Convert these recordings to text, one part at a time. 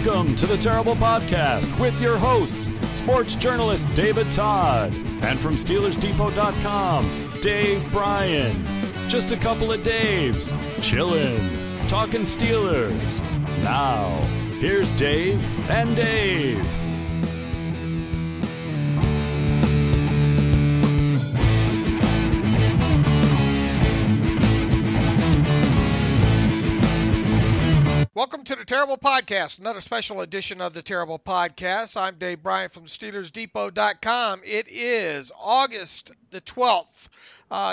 Welcome to the Terrible Podcast with your hosts, sports journalist David Todd, and from SteelersDepot.com, Dave Bryan. Just a couple of Daves, chillin', talking Steelers. Now, here's Dave and Dave. Welcome to the Terrible Podcast, another special edition of the Terrible Podcast. I'm Dave Bryan from SteelersDepot.com. It is August the 12th,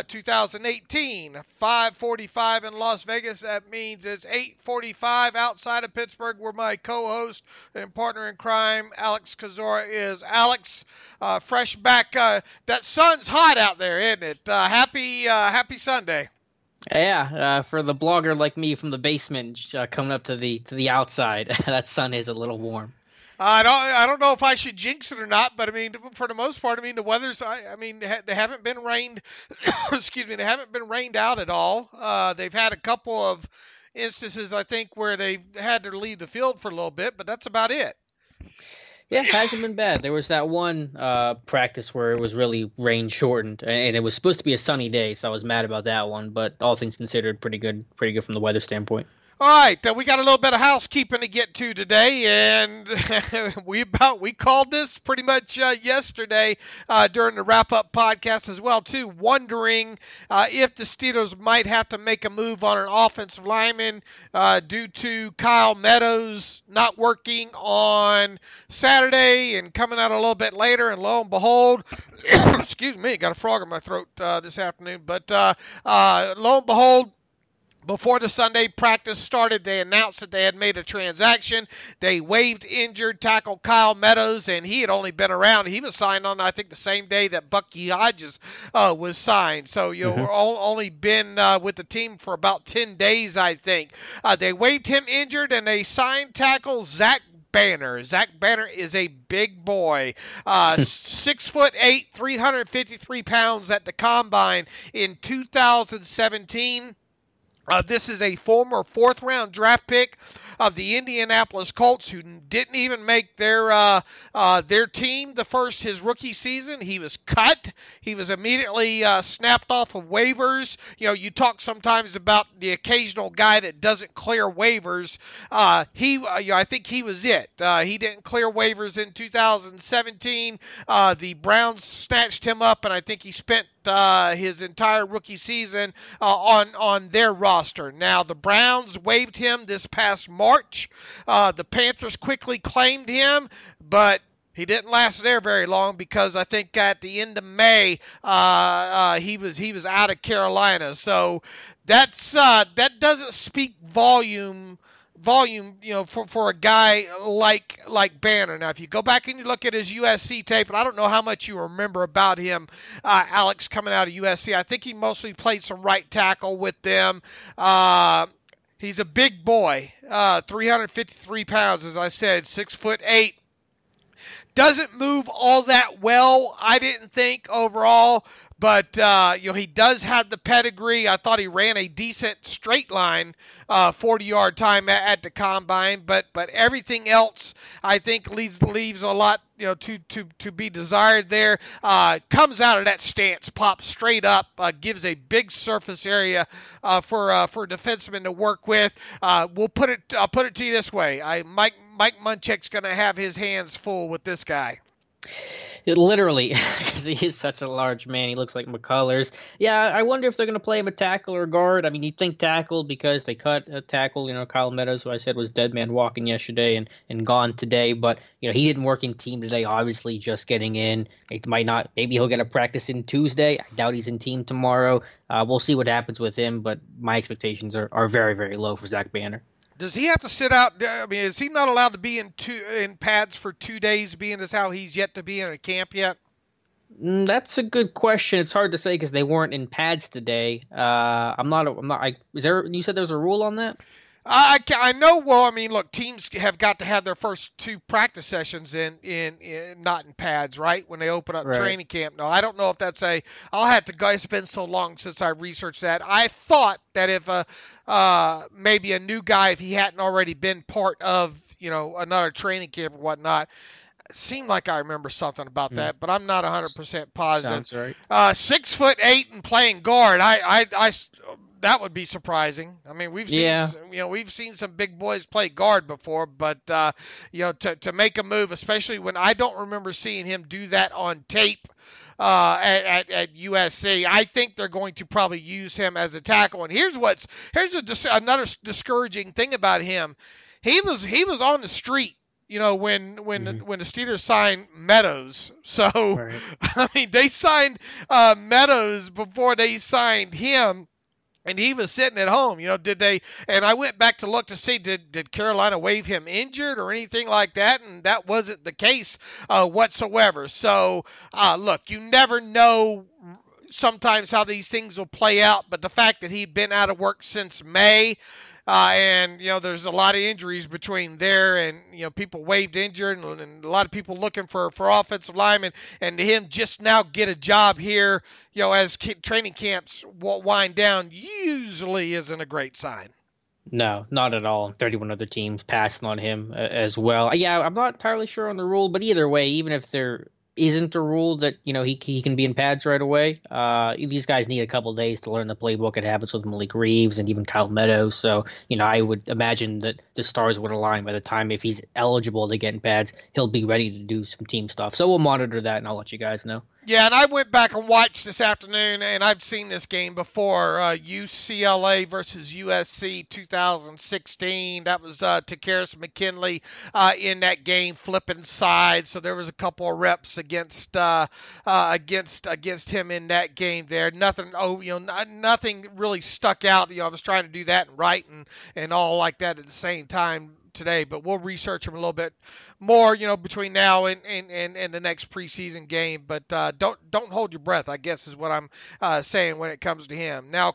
2018, 5:45 in Las Vegas. That means it's 8:45 outside of Pittsburgh, where my co-host and partner in crime, Alex Kozora, is. Alex, fresh back. That sun's hot out there, isn't it? Happy Sunday. Yeah, for the blogger like me from the basement, coming up to the outside, that sun is a little warm. I don't know if I should jinx it or not, but I mean, for the most part, I mean, the weather's, they haven't been rained, excuse me, they haven't been rained out at all. They've had a couple of instances, I think, where they've had to leave the field for a little bit, but that's about it. Yeah, it hasn't been bad. There was that one practice where it was really rain shortened, and it was supposed to be a sunny day, so I was mad about that one. But all things considered, pretty good from the weather standpoint. All right, we got a little bit of housekeeping to get to today, and we called this pretty much yesterday during the wrap-up podcast as well, too, wondering if the Steelers might have to make a move on an offensive lineman due to Kyle Meadows not working on Saturday and coming out a little bit later, and lo and behold, excuse me, got a frog in my throat this afternoon, but lo and behold, before the Sunday practice started, they announced that they had made a transaction. They waived injured tackle Kyle Meadows, and he had only been around. He was signed on, I think, the same day that Bucky Hodges was signed. So, we're only been with the team for about 10 days, I think. They waived him injured, and they signed tackle Zach Banner. Zach Banner is a big boy, 6'8", 353 pounds at the combine in 2017. This is a former fourth-round draft pick of the Indianapolis Colts, who didn't even make their team his rookie season. He was cut. He was immediately snapped off of waivers. You talk sometimes about the occasional guy that doesn't clear waivers. I think he was it. He didn't clear waivers in 2017. The Browns snatched him up, and I think he spent his entire rookie season on their roster. Now, the Browns waived him this past March. The Panthers quickly claimed him, but he didn't last there very long, because I think at the end of May he was out of Carolina. So that doesn't speak volume, for a guy like Banner. Now, if you go back and you look at his USC tape, and I don't know how much you remember about him, Alex, coming out of USC, I think he mostly played some right tackle with them. He's a big boy, 353 pounds, as I said, 6'8". Doesn't move all that well, I didn't think, overall. But, he does have the pedigree. I thought he ran a decent straight line 40-yard time at the combine. But everything else, I think, leaves a lot, to be desired there. Comes out of that stance, pops straight up, gives a big surface area for a defenseman to work with. I'll put it to you this way. Mike Munchak's going to have his hands full with this guy. Literally, because he is such a large man. He looks like McCullers. Yeah, I wonder if they're going to play him a tackle or guard. I mean, you'd think tackle, because they cut a tackle. Kyle Meadows, who I said was dead man walking yesterday and gone today. But, he didn't work in team today, obviously just getting in. Maybe he'll get a practice in Tuesday. I doubt he's in team tomorrow. We'll see what happens with him, but my expectations are very, very low for Zach Banner. Does he have to sit out? I mean, is he not allowed to be in pads for 2 days, being as how he's yet to be in a camp yet? That's a good question. It's hard to say because they weren't in pads today. You said there was a rule on that? I know. Well, I mean, look, teams have got to have their first two practice sessions in not in pads, right? When they open up training camp. No, I don't know if that's I'll have to go. It's been so long since I researched that. I thought that if maybe a new guy, if he hadn't already been part of another training camp or whatnot. It seemed like I remember something about that, but I'm not 100% positive. Sounds right. 6'8" and playing guard. I that would be surprising. I mean, we've seen some big boys play guard before, but to make a move, especially when I don't remember seeing him do that on tape at USC. I think they're going to probably use him as a tackle. And here's another discouraging thing about him. He was on the street, when the Steelers signed Meadows. So Right. I mean, they signed Meadows before they signed him. And he was sitting at home, did they? And I went back to look to see, did Carolina waive him injured or anything like that? And that wasn't the case whatsoever. So, look, you never know sometimes how these things will play out. But the fact that he'd been out of work since May, and there's a lot of injuries between there and people waived injured and a lot of people looking for offensive linemen, and to him just now get a job here as training camps wind down usually isn't a great sign. No, not at all. 31 other teams passing on him as well. Yeah, I'm not entirely sure on the rule, but either way, even if there isn't a rule that he can be in pads right away, these guys need a couple days to learn the playbook. It happens with Malik Reeves and even Kyle Meadows. So I would imagine that the stars would align by the time, if he's eligible to get in pads, he'll be ready to do some team stuff. So we'll monitor that, and I'll let you guys know. Yeah, and I went back and watched this afternoon, and I've seen this game before, UCLA versus USC 2016. That was Takaris McKinley in that game, flipping sides. So there was a couple of reps against him in that game there. Nothing really stuck out. I was trying to do that and write and all like that at the same time today, but we'll research him a little bit more, between now and the next preseason game. But don't hold your breath, I guess, is what I'm saying when it comes to him. Now,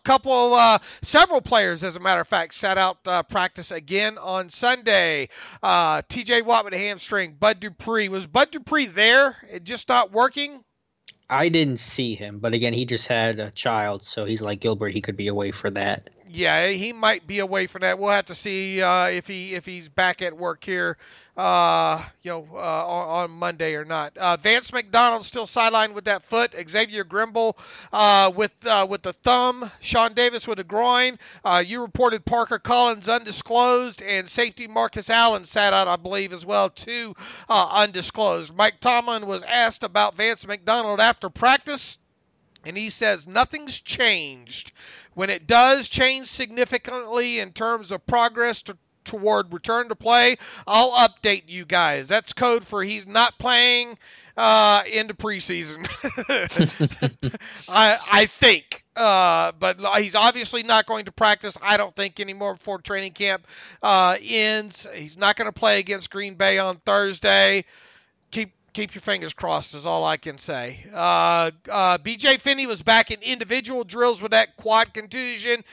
several players, as a matter of fact, sat out practice again on Sunday. T.J. Watt with a hamstring. Bud Dupree. Was Bud Dupree there? It just not working? I didn't see him, but again, he just had a child, so he's like Gilbert. He could be away for that. Yeah, he might be away from that. We'll have to see if he's back at work here, on Monday or not. Vance McDonald still sidelined with that foot. Xavier Grimble with the thumb. Sean Davis with a groin. You reported Parker Collins undisclosed, and safety Marcus Allen sat out, I believe, as well, too, undisclosed. Mike Tomlin was asked about Vance McDonald after practice, and he says nothing's changed. When it does change significantly in terms of progress toward return to play, I'll update you guys. That's code for he's not playing into preseason. I think. But he's obviously not going to practice, I don't think, anymore before training camp ends. He's not going to play against Green Bay on Thursday. Keep your fingers crossed is all I can say. B.J. Finney was back in individual drills with that quad contusion.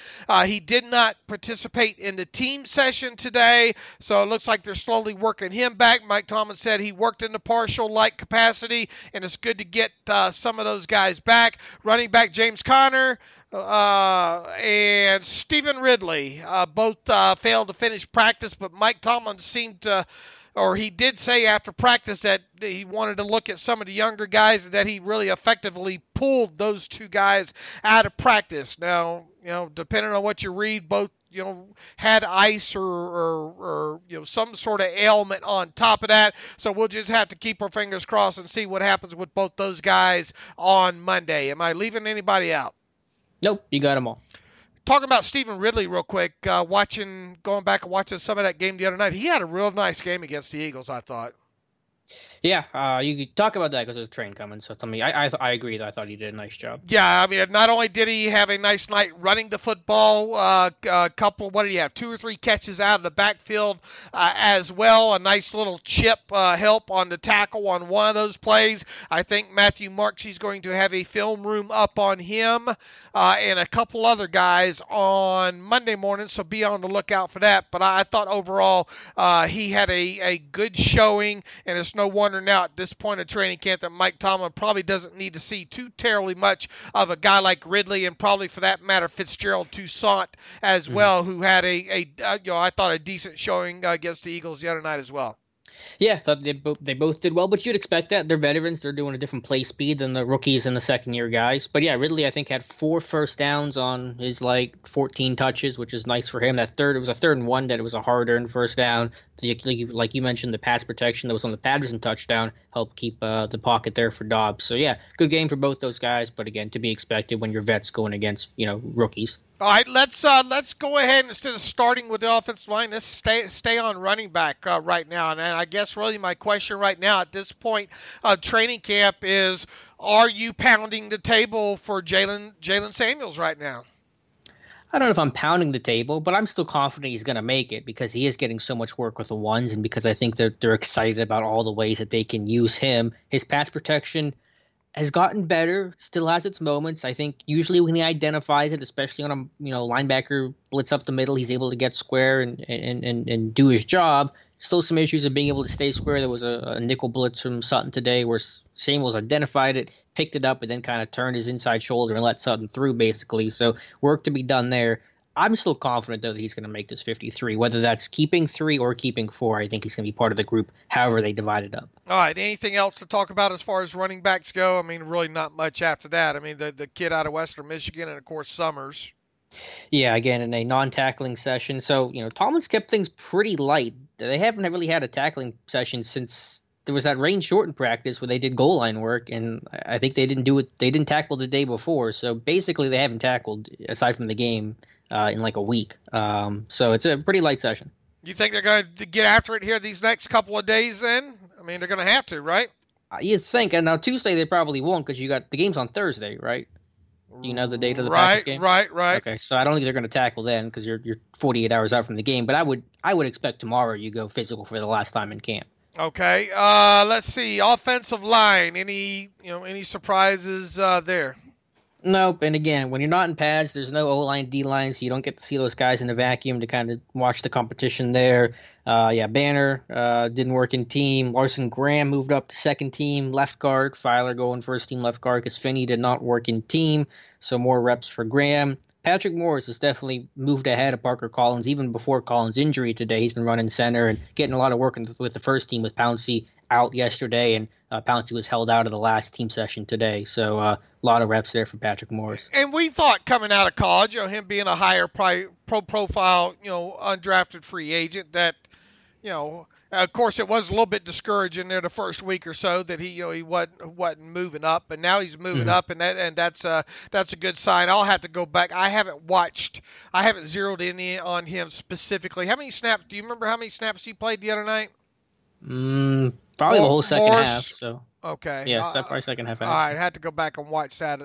He did not participate in the team session today, so it looks like they're slowly working him back. Mike Tomlin said he worked in the partial-like capacity, and it's good to get some of those guys back. Running back James Conner and Stephen Ridley both failed to finish practice, but Mike Tomlin he did say after practice that he wanted to look at some of the younger guys and that he really effectively pulled those two guys out of practice. Now, depending on what you read, both, had ice or some sort of ailment on top of that. So we'll just have to keep our fingers crossed and see what happens with both those guys on Monday. Am I leaving anybody out? Nope, you got them all. Talking about Stephen Ridley real quick, going back and watching some of that game the other night, he had a real nice game against the Eagles, I thought. Yeah, you could talk about that because there's a train coming. So tell me, I agree that I thought he did a nice job. Yeah, I mean, not only did he have a nice night running the football, a couple, what did he have, 2 or 3 catches out of the backfield as well. A nice little chip help on the tackle on one of those plays. I think Matthew Marksey's going to have a film room up on him and a couple other guys on Monday morning, so be on the lookout for that. But I thought overall he had a good showing, and it's no wonder wonder now at this point of training camp that Mike Tomlin probably doesn't need to see too terribly much of a guy like Ridley, and probably for that matter Fitzgerald Toussaint as well, who had I thought a decent showing against the Eagles the other night as well. Yeah, I thought they both did well, but you'd expect that. They're veterans. They're doing a different play speed than the rookies and the second-year guys. But, yeah, Ridley, I think, had 4 first downs on his, 14 touches, which is nice for him. It was a 3rd and 1 that it was a hard-earned first down. Like you mentioned, the pass protection that was on the Patterson touchdown helped keep the pocket there for Dobbs. So, yeah, good game for both those guys. But, again, to be expected when your vets going against, rookies. All right, let's go ahead, instead of starting with the offensive line, let's stay on running back right now. And I guess really my question right now at this point of training camp is, are you pounding the table for Jalen Samuels right now? I don't know if I'm pounding the table, but I'm still confident he's going to make it because he is getting so much work with the ones, and because I think they're excited about all the ways that they can use him. His pass protection has gotten better, still has its moments. I think usually when he identifies it, especially on a linebacker blitz up the middle, he's able to get square and do his job. Still some issues of being able to stay square. There was a nickel blitz from Sutton today where Samuels identified it, picked it up, and then kind of turned his inside shoulder and let Sutton through basically. So work to be done there. I'm still confident, though, that he's going to make this 53. Whether that's keeping 3 or keeping 4, I think he's going to be part of the group, however they divide it up. All right, anything else to talk about as far as running backs go? I mean, really not much after that. I mean, the kid out of Western Michigan and, of course, Summers. Yeah, again, in a non-tackling session. So, Tomlin's kept things pretty light. They haven't really had a tackling session since there was that rain-shortened practice where they did goal line work, and I think they didn't do it. They didn't tackle the day before. So, basically, they haven't tackled, aside from the game, in a week. So it's a pretty light session. You think they're going to get after it here these next couple of days then? I mean, they're going to have to, right? You think. And now Tuesday they probably won't because the game's on Thursday, right? Do you know the date of the Packers game? Right. Okay, so I don't think they're going to tackle then because you're 48 hours out from the game. But I would expect tomorrow you go physical for the last time in camp. Okay. Let's see. Offensive line. Any surprises there? Nope. And again, when you're not in pads, there's no O-line, D-line, so you don't get to see those guys in a vacuum to kind of watch the competition there. Banner didn't work in team. Larson Graham moved up to second team left guard. Filer going first team left guard because Finney did not work in team, so more reps for Graham. Patrick Morris has definitely moved ahead of Parker Collins even before Collins' injury today. He's been running center and getting a lot of work with the first team with Pouncey out yesterday, and Pouncey was held out of the last team session today. So a lot of reps there for Patrick Morris. And we thought coming out of college, him being a higher profile, undrafted free agent, that, of course, it was a little bit discouraging there the first week or so that he wasn't moving up, but now he's moving up, and that's a good sign. I'll have to go back. I haven't zeroed in on him specifically. How many snaps? Do you remember how many snaps he played the other night? Probably the whole second half. So okay, yeah, probably second half. All right, I had to go back and watch that.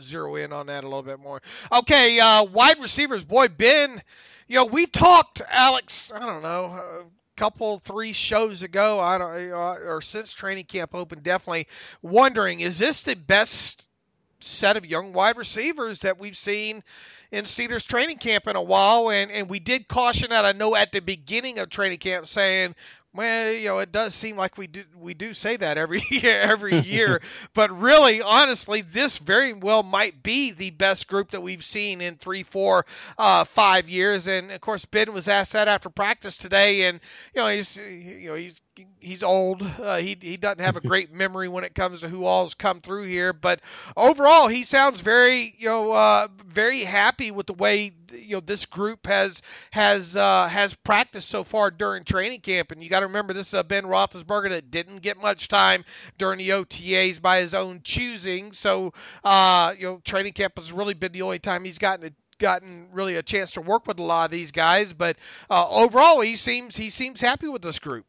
Zero in on that a little bit more. Okay, wide receivers. Boy, Ben. We talked, Alex, I don't know, a 3 shows ago, or since training camp opened, definitely wondering, is this the best set of young wide receivers that we've seen in Steelers training camp in a while? And we did caution that, I know, at the beginning of training camp, saying, well, it does seem like we do say that every year, but really, honestly, this very well might be the best group that we've seen in 3, 4, 5 years. And of course, Ben was asked that after practice today, and he's old. He doesn't have a great memory when it comes to who all's come through here, but overall, he sounds very very happy with the way this group has practiced so far during training camp. And you got to remember, this is Ben Roethlisberger that didn't get much time during the OTAs by his own choosing. So training camp has really been the only time he's gotten really a chance to work with a lot of these guys. But overall, he seems happy with this group.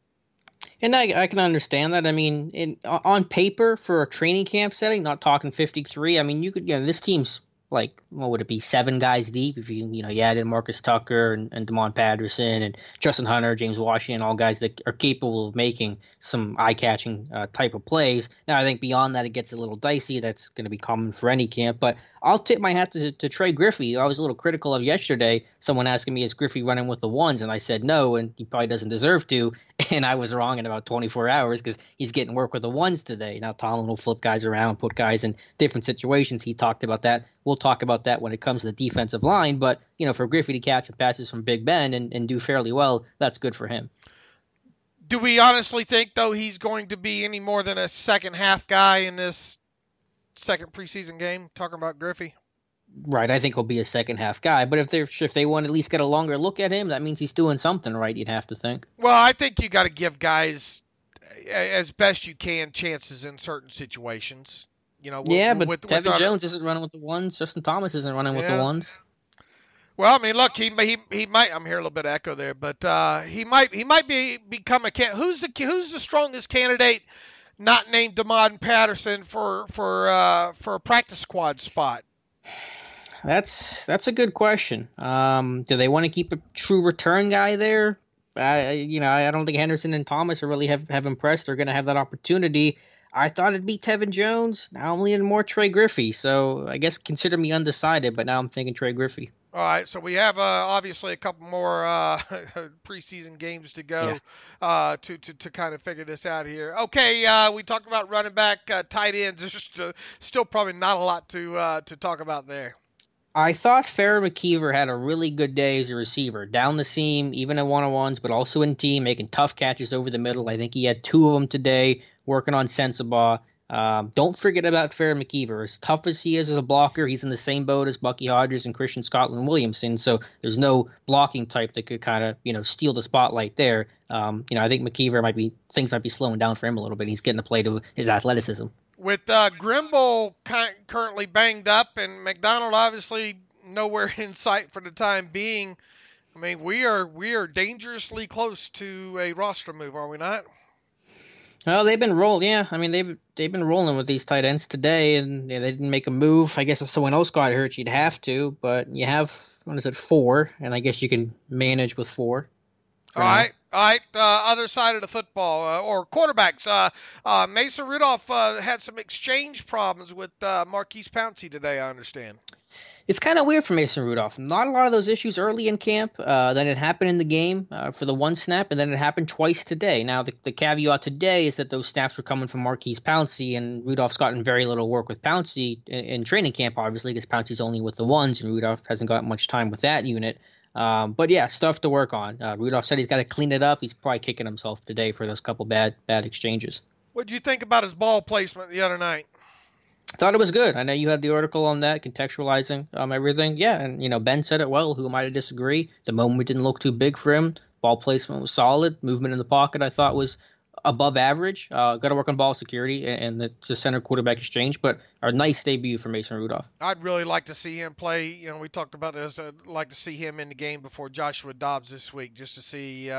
And I can understand that. I mean, on paper for a training camp setting, not talking 53. I mean, you could, this team's like, what would it be, 7 guys deep if you add in Marcus Tucker and Damon Patterson and Justin Hunter, James Washington, all guys that are capable of making some eye-catching type of plays. Now, I think beyond that, it gets a little dicey. That's going to be common for any camp. But I'll tip my hat to Trey Griffey. I was a little critical of yesterday, someone asking me, is Griffey running with the ones? And I said no, and he probably doesn't deserve to. And I was wrong in about 24 hours because he's getting work with the ones today. Now Tomlin will flip guys around, put guys in different situations. He talked about that. We'll talk about that when it comes to the defensive line. But, for Griffey to catch and passes from Big Ben and do fairly well, that's good for him. Do we honestly think, though, he's going to be any more than a second half guy in this second preseason game? Talking about Griffey. Right, I think he'll be a second half guy. But if they want to at least get a longer look at him, that means he's doing something right. You'd have to think. Well, I think you got to give guys as best you can chances in certain situations. But Tevin Jones isn't running with the ones. Justin Thomas isn't running with the ones. Well, I mean, look, he might. I'm hearing a little bit of echo there, but he might become a who's the strongest candidate, not named Damon Patterson for a practice squad spot. That's a good question. Do they want to keep a true return guy there? I don't think Henderson and Thomas really have impressed. They're going to have that opportunity. I thought it'd be Tevin Jones. Now I'm leaning more Trey Griffey. So I guess consider me undecided, but now I'm thinking Trey Griffey. All right, so we have obviously a couple more preseason games to go to kind of figure this out here. Okay, we talked about running back, tight ends. There's still probably not a lot to talk about there. I thought Farrah McKeever had a really good day as a receiver, down the seam, even in one-on-ones, but also in team, making tough catches over the middle. I think he had 2 of them today, working on Sensabaugh. Don't forget about Farrah McKeever. As tough as he is as a blocker, he's in the same boat as Bucky Hodges and Christian Scotland Williamson, so there's no blocking type that could kind of, steal the spotlight there. I think McKeever things might be slowing down for him a little bit. He's getting to play to his athleticism. With Grimble currently banged up and McDonald obviously nowhere in sight for the time being, I mean, we are dangerously close to a roster move, are we not? Well, they've been rolling. Yeah, I mean they've been rolling with these tight ends today, and they didn't make a move. I guess if someone else got hurt, you'd have to. But you have 4, and I guess you can manage with 4. All right. Other side of the football, or quarterbacks. Mason Rudolph had some exchange problems with Marquise Pouncey today, I understand. It's kind of weird for Mason Rudolph. Not a lot of those issues early in camp. Then it happened in the game for the 1 snap, and then it happened twice today. Now, the caveat today is that those snaps were coming from Marquise Pouncey, and Rudolph's gotten very little work with Pouncey in training camp, obviously, because Pouncey's only with the ones, and Rudolph hasn't got much time with that unit. But yeah, stuff to work on. Rudolph said he's got to clean it up. He's probably kicking himself today for those couple bad exchanges. What did you think about his ball placement the other night? I thought it was good. I know you had the article on that, contextualizing everything. Yeah, and Ben said it well. Who am I to disagree? The moment didn't look too big for him. Ball placement was solid. Movement in the pocket I thought was above average. Got to work on ball security and the center quarterback exchange, but a nice debut for Mason Rudolph. I'd really like to see him play. We talked about this. I'd like to see him in the game before Joshua Dobbs this week, just to see.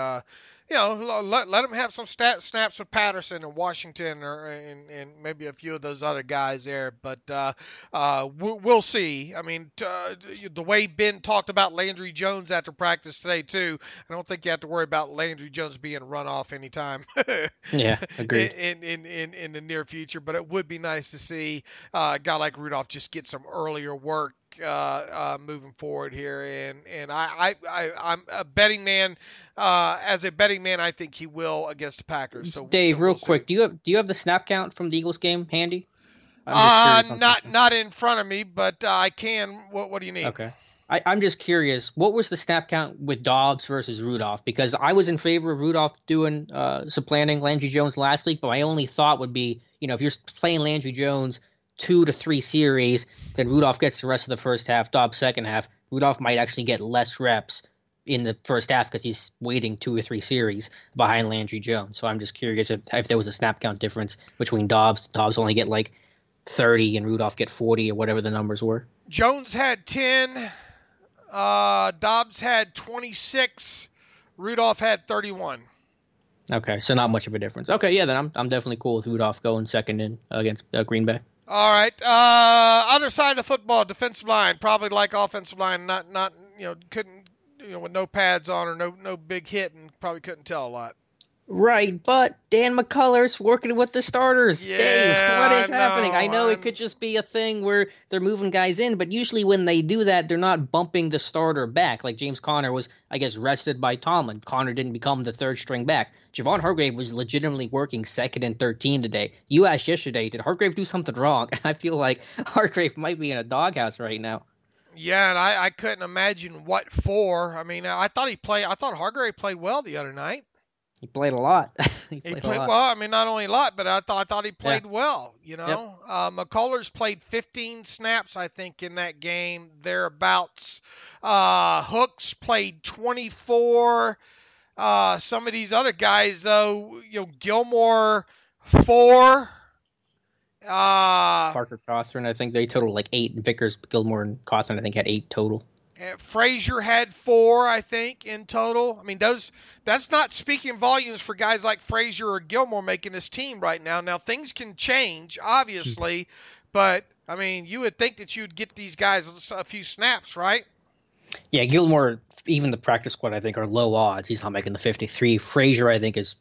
Let him have some snaps with Patterson and Washington, and maybe a few of those other guys there. But we'll see. I mean, the way Ben talked about Landry Jones after practice today too, I don't think you have to worry about Landry Jones being run off anytime. Yeah, agreed. In the near future, but it would be nice to see a guy like Rudolph just get some earlier work moving forward here, and I'm a betting man. As a betting man, I think he will against the Packers. So Dave, real quick, do you have the snap count from the Eagles game handy? Not in front of me, but I can. What do you need? Okay. I'm just curious, what was the snap count with Dobbs versus Rudolph? Because I was in favor of Rudolph doing supplanting Landry Jones last week, but my only thought would be, if you're playing Landry Jones 2 to 3 series, then Rudolph gets the rest of the first half, Dobbs second half. Rudolph might actually get less reps in the first half because he's waiting 2 or 3 series behind Landry Jones. So I'm just curious if there was a snap count difference between Dobbs. Dobbs only get like 30 and Rudolph get 40 or whatever the numbers were. Jones had 10. Dobbs had 26. Rudolph had 31. Okay, so not much of a difference. Okay, yeah, then I'm definitely cool with Rudolph going second in against Green Bay. All right. Other side of the football, defensive line, probably like offensive line, not couldn't with no pads on or no big hit, and probably couldn't tell a lot. Right, but Dan McCullers working with the starters. Yeah, Dave, what is I happening? I know it know. could just be a thing where they're moving guys in, but usually when they do that, they're not bumping the starter back. Like James Conner was, I guess, rested by Tomlin. Conner didn't become the third string back. Javon Hargrave was legitimately working second and 13 today. You asked yesterday, did Hargrave do something wrong? And I feel like Hargrave might be in a doghouse right now. Yeah, and I couldn't imagine what for. I mean, I thought Hargrave played well the other night. He played a lot. He a played lot. well. I mean, not only a lot, but I thought he Yeah. played well. You Yep. know, McCullers played 15 snaps, I think, in that game thereabouts. Hooks played 24. Some of these other guys, though, Gilmore 4. Parker Cawthorn, I think they total like 8. And Vickers, Gilmore, and Cawthorn, I think, had 8 total. Frazier had 4, I think, in total. I mean, that's not speaking volumes for guys like Frazier or Gilmore making this team right now. Now, things can change, obviously, but, I mean, you would think that you'd get these guys a few snaps, right? Yeah, Gilmore, even the practice squad, I think, are low odds. He's not making the 53. Frazier, I think, is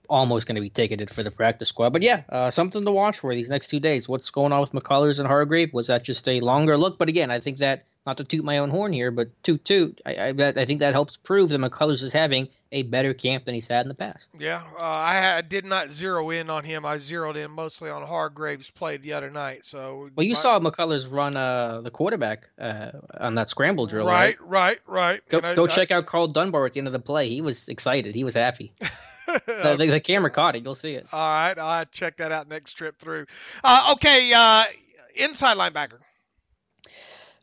almost going to be ticketed for the practice squad. But yeah, something to watch for these next 2 days. What's going on with McCullers and Hargrave? Was that just a longer look? But again, I think that, not to toot my own horn here, but toot, I think that helps prove that McCullers is having a better camp than he's had in the past. Yeah, I did not zero in on him. I zeroed in mostly on Hargrave's play the other night. So Well, you saw McCullers run the quarterback on that scramble drill, right? right? Go check out Carl Dunbar at the end of the play. He was excited. He was happy. The camera caught it. You'll see it. All right, I'll check that out next trip through. Okay, inside linebacker.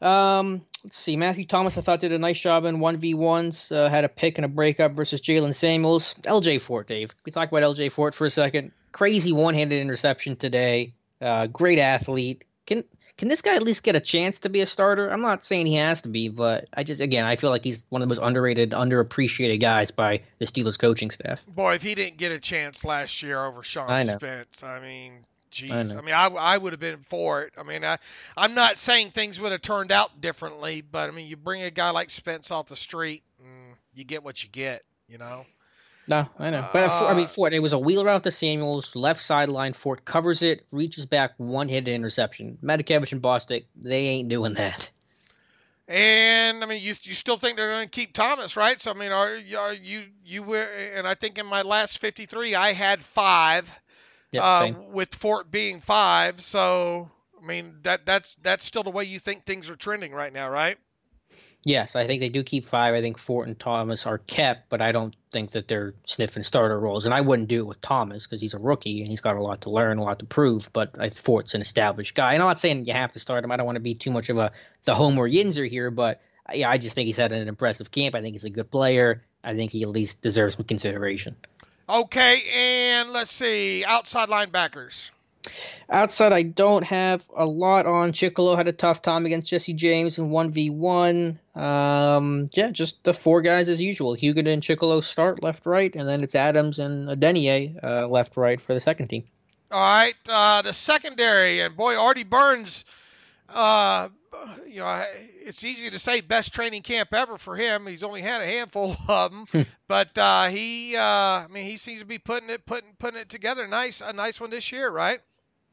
Let's see. Matthew Thomas, I thought, did a nice job in 1v1s. Had a pick and a breakup versus Jalen Samuels. LJ Fort, Dave. We talk about LJ Fort for a second. Crazy one-handed interception today. Great athlete. Can this guy at least get a chance to be a starter? I'm not saying he has to be, but I feel like he's one of the most underrated, underappreciated guys by the Steelers coaching staff. Boy, if he didn't get a chance last year over Sean Spence, I mean, geez. I mean, I would have been for it. I mean, I'm not saying things would have turned out differently, but, I mean, you bring a guy like Spence off the street, and you get what you get, you know? No, I know. But, Fort, it was a wheel route to Samuels, left sideline. Fort covers it, reaches back, one-handed interception. Medikevich and Bostic, they ain't doing that. And, I mean, you still think they're going to keep Thomas, right? So, I mean, are you were, and I think in my last 53, I had 5, with Fort being 5. So, I mean, that's still the way you think things are trending right now, right? Yes, I think they do keep 5. I think Fort and Thomas are kept, but I don't think that they're sniffing starter roles. And I wouldn't do it with Thomas because he's a rookie and he's got a lot to learn, a lot to prove. But Fort's an established guy. And I'm not saying you have to start him. I don't want to be too much of the Homer Yinzer here, but yeah, I just think he's had an impressive camp. I think he's a good player. I think he at least deserves some consideration. Okay, and let's see, outside linebackers. Outside, I don't have a lot on. Chicolo had a tough time against Jesse James in 1v1. Just the 4 guys as usual. Hugan and Chicolo start left, right, and then it's Adams and Adeniyi left, right for the second team. All right, the secondary, and boy, Artie Burns, it's easy to say best training camp ever for him. He's only had a handful of them, but he seems to be putting it together. A nice one this year, right?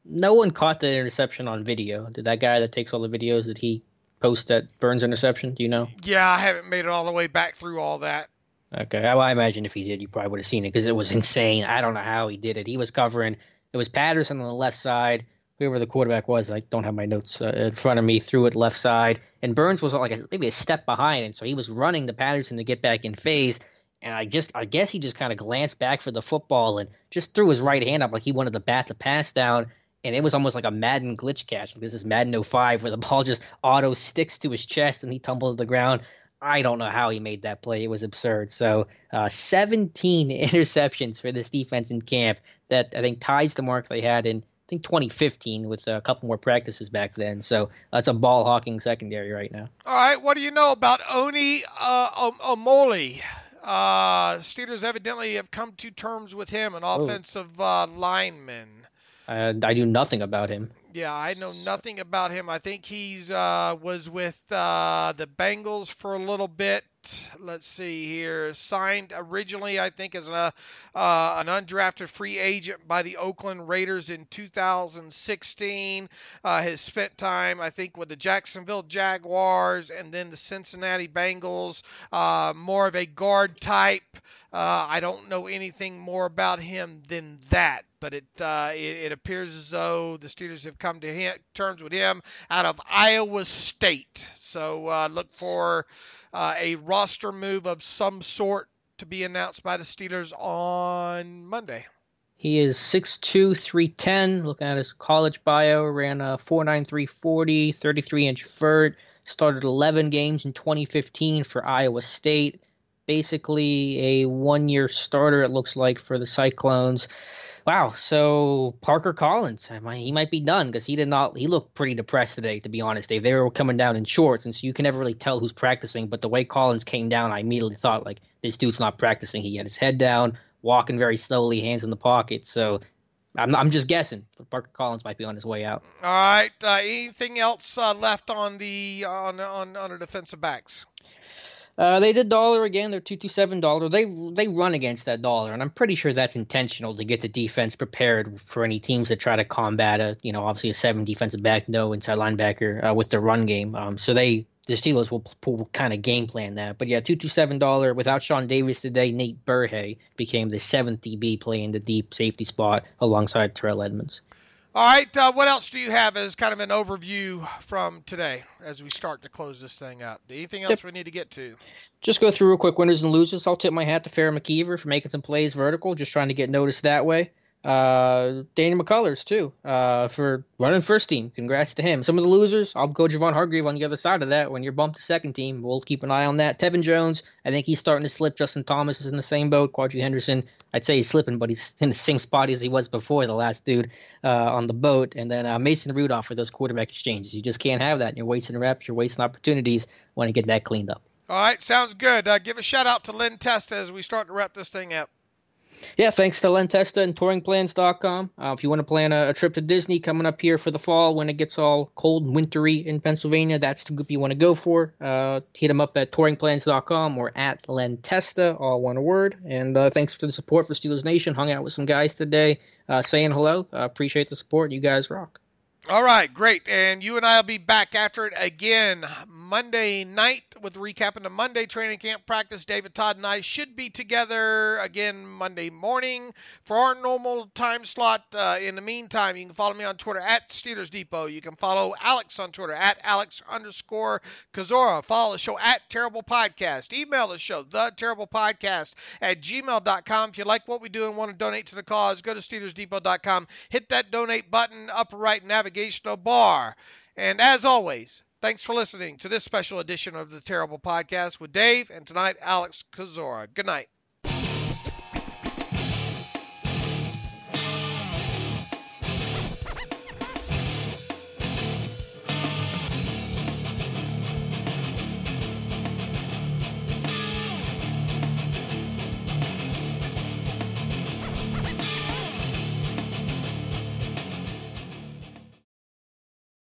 No one caught the interception on video. Did that guy that takes all the videos, did he post that Burns interception? Do you know? Yeah, I haven't made it all the way back through all that. Okay, well, I imagine if he did, you probably would have seen it because it was insane. I don't know how he did it. He was covering. It was Patterson on the left side. Whoever the quarterback was, I don't have my notes in front of me, threw it left side. And Burns was like maybe a step behind, and so he was running to Patterson to get back in phase. And I guess he just kind of glanced back for the football and just threw his right hand up like he wanted to bat the pass down. And it was almost like a Madden glitch catch. This is Madden 05 where the ball just auto sticks to his chest and he tumbles to the ground. I don't know how he made that play. It was absurd. So 17 interceptions for this defense in camp that I think ties the mark they had in, I think, 2015 with a couple more practices back then. So that's a ball-hawking secondary right now. All right, what do you know about Oni Amole? Steelers evidently have come to terms with him, an offensive lineman. I do nothing about him. Yeah, I know nothing about him. I think he's was with the Bengals for a little bit. let's see here, signed originally, I think, as an undrafted free agent by the Oakland Raiders in 2016. Has spent time, I think, with the Jacksonville Jaguars and then the Cincinnati Bengals. More of a guard type. I don't know anything more about him than that, but it appears as though the Steelers have come to terms with him out of Iowa State. So look for a roster move of some sort to be announced by the Steelers on Monday. He is 6'2", 310. Looking at his college bio, ran a 4.93 40, 33-inch vert. Started 11 games in 2015 for Iowa State. Basically a one-year starter, it looks like, for the Cyclones. Wow, so Parker Collins, he might be done because he looked pretty depressed today, to be honest, Dave. They were coming down in shorts, and so you can never really tell who's practicing, but the way Collins came down, I immediately thought, like, this dude's not practicing. He had his head down, walking very slowly, hands in the pocket, so I'm just guessing. Parker Collins might be on his way out. All right, anything else left on the defensive backs? They did dollar again. They're $227. They run against that dollar, and I'm pretty sure that's intentional to get the defense prepared for any teams that try to combat obviously a 7 defensive back, no inside linebacker with their run game. So the Steelers will kind of game plan that. But yeah, $227 without Sean Davis today. Nate Burhay became the 7th DB playing the deep safety spot alongside Terrell Edmonds. All right, what else do you have as kind of an overview from today as we start to close this thing up? Anything else we need to get to? Just go through real quick winners and losers. I'll tip my hat to Farrah McKeever for making some plays vertical, just trying to get noticed that way. Daniel McCullers, too, for running first team. Congrats to him. Some of the losers, I'll go Javon Hargrave on the other side of that. When you're bumped to second team, we'll keep an eye on that. Tevin Jones, I think he's starting to slip. Justin Thomas is in the same boat. Quadri Henderson, I'd say he's slipping, but he's in the same spot as he was before, the last dude on the boat. And then Mason Rudolph for those quarterback exchanges. You just can't have that. You're wasting reps. You're wasting opportunities when you get that cleaned up. All right, sounds good. Give a shout-out to Lynn Testa as we start to wrap this thing up. Yeah, thanks to Len Testa and touringplans.com. If you want to plan a trip to Disney coming up here for the fall when it gets all cold and wintry in Pennsylvania, that's the group you want to go for. Hit him up at touringplans.com or at Len Testa, all one word. And thanks for the support for Steelers Nation. Hung out with some guys today saying hello. Appreciate the support. You guys rock. All right, great. And you and I will be back after it again Monday night with recapping the Monday training camp practice. David Todd and I should be together again Monday morning for our normal time slot. In the meantime, you can follow me on Twitter at Steelers Depot. You can follow Alex on Twitter at Alex_Kozora. Follow the show at Terrible Podcast. Email the show, theterriblepodcast@gmail.com. If you like what we do and want to donate to the cause, go to SteelersDepot.com. Hit that donate button, upper right navigational bar. And as always, thanks for listening to this special edition of the Terrible Podcast with Dave and tonight Alex Kozora. Good night.